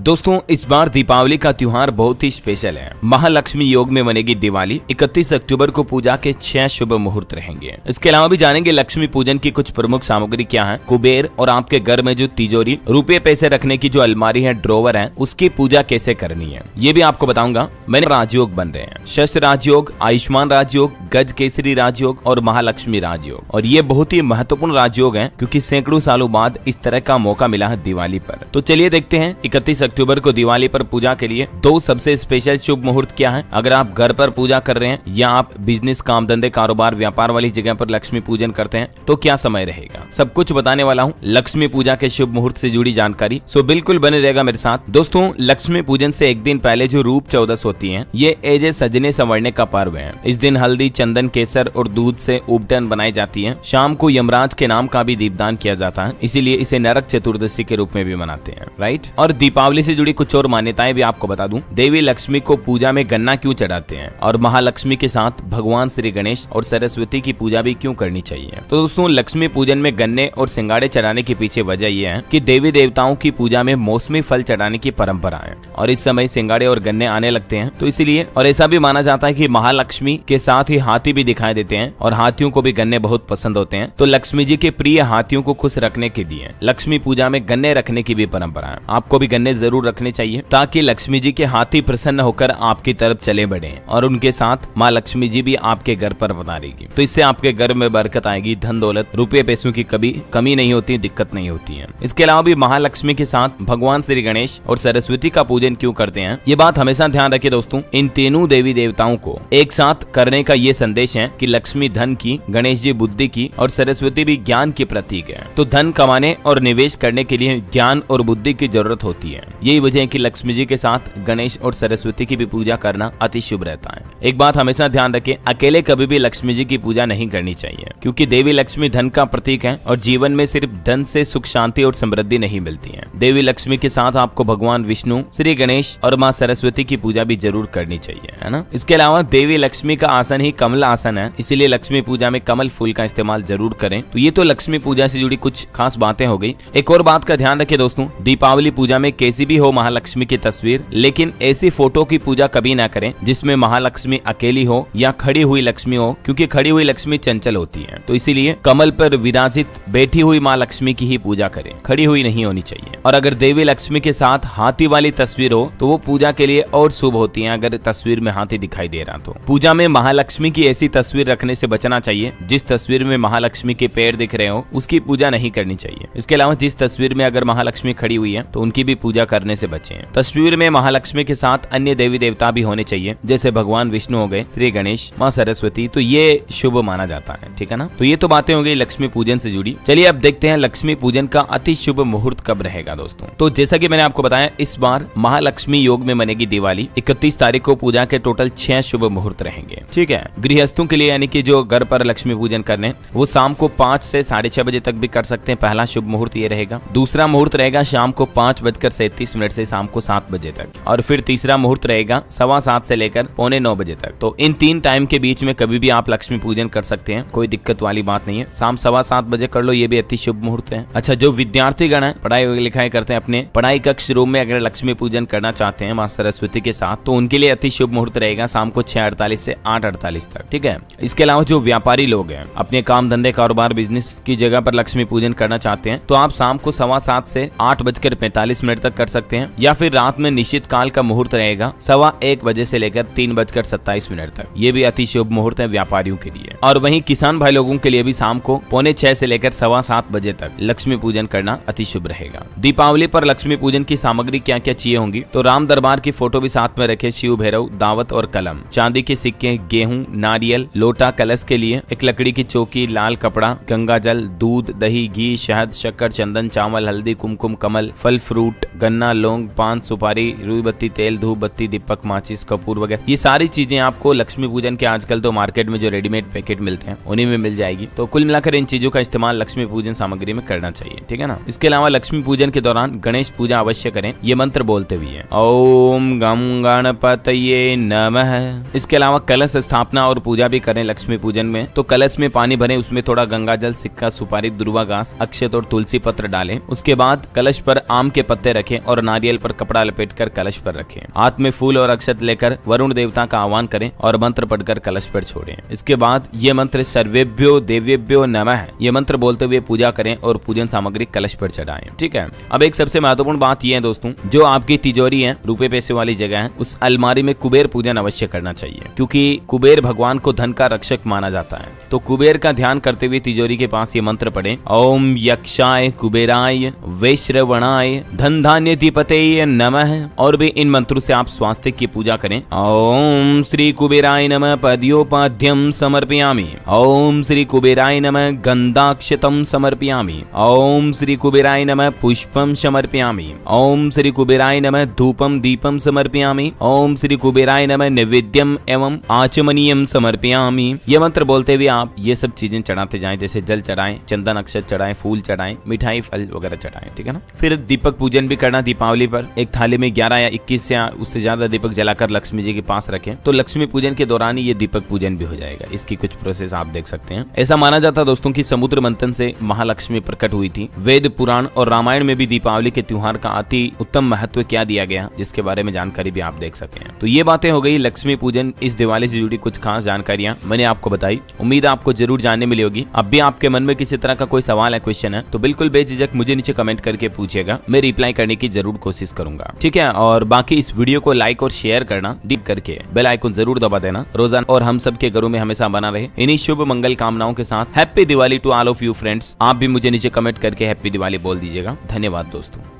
दोस्तों इस बार दीपावली का त्योहार बहुत ही स्पेशल है। महालक्ष्मी योग में बनेगी दिवाली। 31 अक्टूबर को पूजा के 6 शुभ मुहूर्त रहेंगे। इसके अलावा भी जानेंगे लक्ष्मी पूजन की कुछ प्रमुख सामग्री क्या है, कुबेर और आपके घर में जो तिजोरी, रुपए पैसे रखने की जो अलमारी है, ड्रॉवर है, उसकी पूजा कैसे करनी है, ये भी आपको बताऊंगा। मैंने राजयोग बन रहे हैं, शस्त्र राजयोग, आयुष्मान राजयोग, गज केसरी राजयोग और महालक्ष्मी राजयोग। और ये बहुत ही महत्वपूर्ण राजयोग है क्योंकि सैकड़ों सालों बाद इस तरह का मौका मिला है दिवाली पर। तो चलिए देखते हैं 31 अक्टूबर को दिवाली पर पूजा के लिए 2 सबसे स्पेशल शुभ मुहूर्त क्या है। अगर आप घर पर पूजा कर रहे हैं या आप बिजनेस, काम धंधे, कारोबार, व्यापार वाली जगह पर लक्ष्मी पूजन करते हैं तो क्या समय रहेगा, सब कुछ बताने वाला हूँ। लक्ष्मी पूजा के शुभ मुहूर्त से जुड़ी जानकारी, सो बिल्कुल बने रहेगा मेरे साथ। दोस्तों लक्ष्मी पूजन से एक दिन पहले जो रूप चौदस होती है, ये एजे सजने संवरने का पर्व है। इस दिन हल्दी, चंदन, केसर और दूध से उपटन बनाई जाती है। शाम को यमराज के नाम का भी दीपदान किया जाता है, इसीलिए इसे नरक चतुर्दशी के रूप में भी मनाते हैं, राइट। और दीपावली से जुड़ी कुछ और मान्यताएं भी आपको बता दूं। देवी लक्ष्मी को पूजा में गन्ना क्यों चढ़ाते हैं और महालक्ष्मी के साथ भगवान श्री गणेश और सरस्वती की पूजा भी क्यों करनी चाहिए। तो दोस्तों लक्ष्मी पूजन में गन्ने और सिंगाड़े चढ़ाने के पीछे वजह यह है कि देवी देवताओं की पूजा में मौसमी फल चढ़ाने की परंपरा है और इस समय सिंगाड़े और गन्ने आने लगते हैं, तो इसीलिए। और ऐसा भी माना जाता है कि महालक्ष्मी के साथ ही हाथी भी दिखाई देते हैं और हाथियों को भी गन्ने बहुत पसंद होते हैं। तो लक्ष्मी जी के प्रिय हाथियों को खुश रखने के लिए लक्ष्मी पूजा में गन्ने रखने की भी परंपरा है। आपको भी गन्ने जरूर रखने चाहिए ताकि लक्ष्मी जी के हाथी प्रसन्न होकर आपकी तरफ चले बढ़े और उनके साथ माँ लक्ष्मी जी भी आपके घर पर पधारेगी। तो इससे आपके घर में बरकत आएगी, धन दौलत, रुपये पैसों की कभी कमी नहीं होती, दिक्कत नहीं होती है। इसके अलावा भी महालक्ष्मी के साथ भगवान श्री गणेश और सरस्वती का पूजन क्यों करते हैं, ये बात हमेशा ध्यान रखिए दोस्तों। इन तीनों देवी देवताओं को एक साथ करने का ये संदेश है कि लक्ष्मी धन की, गणेश जी बुद्धि की और सरस्वती भी ज्ञान की प्रतीक है। तो धन कमाने और निवेश करने के लिए ज्ञान और बुद्धि की जरूरत होती है। यही वजह है कि लक्ष्मी जी के साथ गणेश और सरस्वती की भी पूजा करना अति शुभ रहता है। एक बात हमेशा ध्यान रखें, अकेले कभी भी लक्ष्मी जी की पूजा नहीं करनी चाहिए क्योंकि देवी लक्ष्मी धन का प्रतीक है और जीवन में सिर्फ धन से सुख, शांति और समृद्धि नहीं मिलती है। देवी लक्ष्मी के साथ आपको भगवान विष्णु, श्री गणेश और माँ सरस्वती की पूजा भी जरूर करनी चाहिए, है ना। इसके अलावा देवी लक्ष्मी का आसन ही कमल आसन है, इसीलिए लक्ष्मी पूजा में कमल फूल का इस्तेमाल जरूर करें। तो ये तो लक्ष्मी पूजा से जुड़ी कुछ खास बातें हो गई। एक और बात का ध्यान रखिए दोस्तों, दीपावली पूजा में कैसी भी हो महालक्ष्मी की तस्वीर, लेकिन ऐसी फोटो की पूजा कभी ना करें जिसमें महालक्ष्मी अकेली हो या खड़ी हुई लक्ष्मी हो, क्योंकि खड़ी हुई लक्ष्मी चंचल होती है। तो इसीलिए कमल पर विराजित बैठी हुई माँ लक्ष्मी की ही पूजा करें, खड़ी हुई नहीं होनी चाहिए। और अगर देवी लक्ष्मी के साथ हाथी वाली तस्वीर हो तो वो पूजा के लिए और शुभ होती है। अगर तस्वीर में हाथी दिखाई दे रहा तो पूजा में महालक्ष्मी की ऐसी तस्वीर रखने से बचना चाहिए। जिस तस्वीर में महालक्ष्मी के पैर दिख रहे हो उसकी पूजा नहीं करनी चाहिए। इसके अलावा जिस तस्वीर में अगर महालक्ष्मी खड़ी हुई है तो उनकी भी पूजा करने से बचें। तस्वीर में महालक्ष्मी के साथ अन्य देवी देवता भी होने चाहिए, जैसे भगवान विष्णु हो गए, श्री गणेश, माँ सरस्वती, तो ये शुभ माना जाता है, ठीक है ना। तो ये तो बातें हो गई लक्ष्मी पूजन से जुड़ी। चलिए अब देखते हैं लक्ष्मी पूजन का अति शुभ मुहूर्त कब रहेगा दोस्तों। तो जैसा कि मैंने आपको बताया, इस बार महालक्ष्मी योग में बनेगी दिवाली। 31 तारीख को पूजा के टोटल 6 शुभ मुहूर्त रहेंगे, ठीक है। गृहस्थों के लिए यानी कि जो घर पर लक्ष्मी पूजन करने, वो शाम को 5 से 6:30 बजे तक भी कर सकते हैं। पहला शुभ मुहूर्त ये रहेगा। दूसरा मुहूर्त रहेगा शाम को 5:37 से शाम को 7 बजे तक, और फिर तीसरा मुहूर्त रहेगा 7:15 से लेकर 8:45 बजे तक। तो इन 3 टाइम के बीच में कभी भी आप लक्ष्मी पूजन कर सकते हैं, कोई दिक्कत वाली बात नहीं है। शाम 7:15 बजे कर लो, ये भी अति शुभ मुहूर्त है। अच्छा, जो विद्यार्थी गण है, पढ़ाई लिखाई करते हैं, अपने पढ़ाई कक्ष रूम में अगर लक्ष्मी पूजन करना चाहते हैं माँ सरस्वती के साथ, तो उनके लिए अति शुभ मुहूर्त रहेगा शाम को 6:48 से 8:48 तक, ठीक है। इसके अलावा जो व्यापारी लोग हैं, अपने काम धंधे, कारोबार, बिजनेस की जगह पर लक्ष्मी पूजन करना चाहते हैं, तो आप शाम को 7:15 से 8:45 तक कर सकते हैं, या फिर रात में निश्चित काल का मुहूर्त रहेगा 1:15 बजे से लेकर 3:27 तक। ये भी अति शुभ मुहूर्त है व्यापारियों के लिए। और वहीं किसान भाई लोगों के लिए भी शाम को 6:45 से लेकर 7:15 बजे तक लक्ष्मी पूजन करना अति शुभ रहेगा। दीपावली पर लक्ष्मी पूजन की सामग्री क्या क्या चाहिए होंगी, तो राम दरबार की फोटो भी साथ में रखे, शिव भैरव, दावत और कलम, चांदी के सिक्के, गेहूं, नारियल, लोटा, कलश के लिए एक लकड़ी की चौकी, लाल कपड़ा, गंगा जल, दूध, दही, घी, शहद, शक्कर, चंदन, चावल, हल्दी, कुमकुम, कमल, फल, फ्रूट, गन्ना, लौंग, पान, सुपारी, रुई बत्ती, तेल, धूप बत्ती, दीपक, माचिस, कपूर वगैरह, ये सारी चीजें आपको लक्ष्मी पूजन के आजकल तो मार्केट में जो रेडीमेड पैकेट मिलते हैं उन्हीं में मिल जाएगी। तो कुल मिलाकर इन चीजों का इस्तेमाल लक्ष्मी पूजन सामग्री में करना चाहिए, ठीक है ना। इसके अलावा लक्ष्मी पूजन के दौरान गणेश पूजा अवश्य करें, ये मंत्र बोलते हुए, ओम गम गणपतये नमः। इसके अलावा कलश स्थापना और पूजा भी करें लक्ष्मी पूजन में। तो कलश में पानी भरें, उसमें थोड़ा गंगा जल, सिक्का, सुपारी, दुर्वा घास, अक्षत और तुलसी पत्र डालें। उसके बाद कलश पर आम के पत्ते रखें और और नारियल पर कपड़ा लपेटकर कलश पर रखें। हाथ में फूल और अक्षत लेकर वरुण देवता का आह्वान करें और मंत्र पढ़कर कलश पर छोड़ें। इसके बाद ये मंत्र सर्वेभ्यो देवेभ्यो नमः ये मंत्र बोलते हुए पूजा करें और पूजन सामग्री कलश पर चढ़ाएं। ठीक है। अब एक सबसे महत्वपूर्ण बात यह है दोस्तों, जो आपकी तिजोरी है, रुपए पैसे वाली जगह है, उस अलमारी में कुबेर पूजन अवश्य करना चाहिए, क्योंकि कुबेर भगवान को धन का रक्षक माना जाता है। तो कुबेर का ध्यान करते हुए तिजोरी के पास ये मंत्र पढ़ें, ओम यक्षाय कुबेराय वैश्रवणाय धन धान्य अधिपतये नमः। और भी इन मंत्रों से आप स्वास्थ्य की पूजा करें। ओम श्री कुबेराय नमः पद्योपाध्यम समर्पयामि। ओम श्री कुबेराय नमः गंधाक्षतम समर्पयामि। ओम श्री कुबेराय नमः पुष्पम समर्पयामि। ओम श्री कुबेराय नमः धूपम दीपम समर्पयामि। ओम श्री कुबेराय नमः नैवेद्यम एवं आचमनीयम समर्पयामि। ये मंत्र बोलते हुए आप ये सब चीजें चढ़ाते जाएं, जैसे जल चढ़ाएं, चंदन अक्षत चढ़ाएं, फूल चढ़ाएं, मिठाई फल वगैरह चढ़ाएं। ठीक है ना। फिर दीपक पूजन भी करना दीपावली पर। एक थाली में 11 या 21 या उससे ज्यादा दीपक जलाकर लक्ष्मी जी के पास रखें, तो लक्ष्मी पूजन के दौरान ही ये दीपक पूजन भी हो जाएगा। इसकी कुछ प्रोसेस आप देख सकते हैं। ऐसा माना जाता दोस्तों कि समुद्र मंथन से महालक्ष्मी प्रकट हुई थी। वेद पुराण और रामायण में भी दीपावली के त्योहार का अति उत्तम महत्व क्या दिया गया, जिसके बारे में जानकारी भी आप देख सकते हैं। तो ये बातें हो गई लक्ष्मी पूजन, इस दिवाली से जुड़ी कुछ खास जानकारियां मैंने आपको बताई। उम्मीद आपको जरूर जानने मिली होगी। अब भी आपके मन में किसी तरह का कोई सवाल है, क्वेश्चन है, तो बिल्कुल बेझिझक मुझे नीचे कमेंट करके पूछिएगा, मैं रिप्लाई करने की जरूर कोशिश करूंगा। ठीक है। और बाकी इस वीडियो को लाइक और शेयर करना, डीप करके बेल आइकन जरूर दबा देना रोजाना, और हम सब के घरों में हमेशा बना रहे। इन्हीं शुभ मंगल कामनाओं के साथ happy Diwali to all of you friends. आप भी मुझे नीचे कमेंट करके हैप्पी दिवाली बोल दीजिएगा। धन्यवाद दोस्तों।